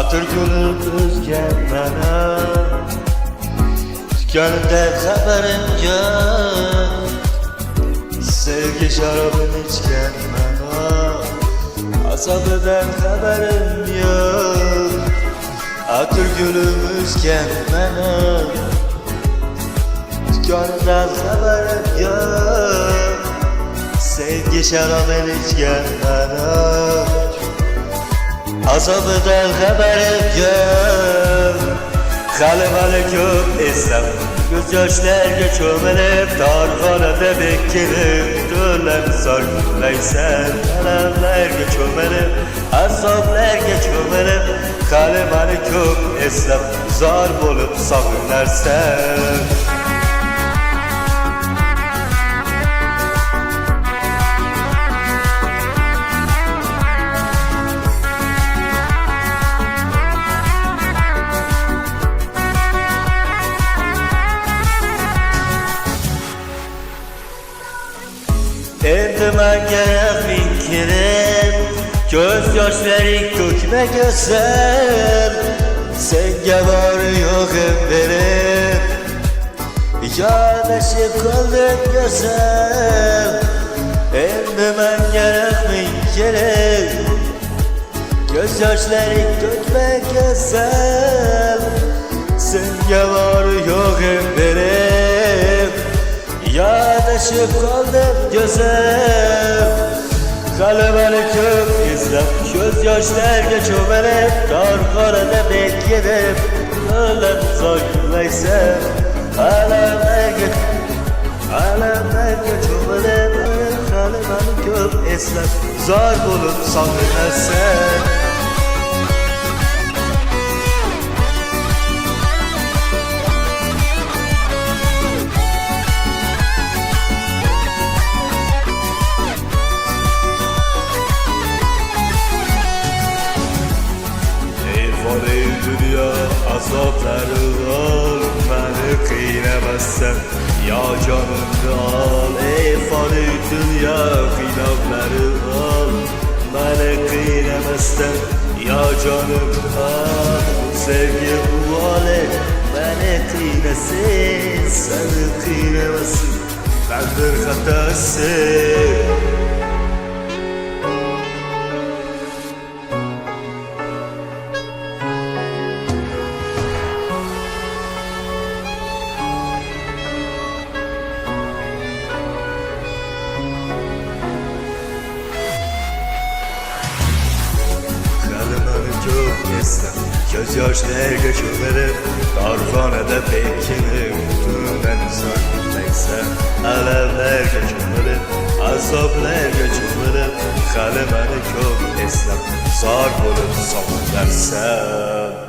Atır gülüm özgen bana, gönlümde haberim yok. Sevgi şarabını içken bana, azabından haberim yok. Atır gülüm özgen bana, gönlümde haberim yok. Sevgi şarabını içken bana, azabından haberim yok. Halim çok istem, göz yaşlarga çömelip darxonada bekilib, to'lib sarg'laysan alamlarga cho'milib, azoblarga cho'milib. Halim ko'p eslab zor bo'lib sog'inarsan. Endi menga rahming kelib, ko'z yoshlaring to'kmagansan. Senga bori yo'g'im berib, yonashib qoldim go'zal. Endi menga rahming kelib, ko'z yoshlaring to'kmagansan. Senga bori yo'g'im berib, yonashib qoldim go'zal. Halim ko'p izlab, ko'z yoshlarga cho'milib, darxonada bekitib, to'lib so'ylaysan. Alamlarga cho'milib, halim ko'p eslab, zor bo'lib sog'inarsan. Dünya azapları al, beni kıynamasın ya canımda al. Ey fani dünya kıynavları al, beni kıynamasın ya canımda al. Sevgi bu hale beni kıynasın, seni kıynamasın, bendir hatası. Göz yaşlarga cho'milib, darxonada bekitib, to'lib so'ylaysan. Alamlarga cho'milib, azoblarga cho'milib. Halim ko'p eslab, zor bo'lib sog'inarsan.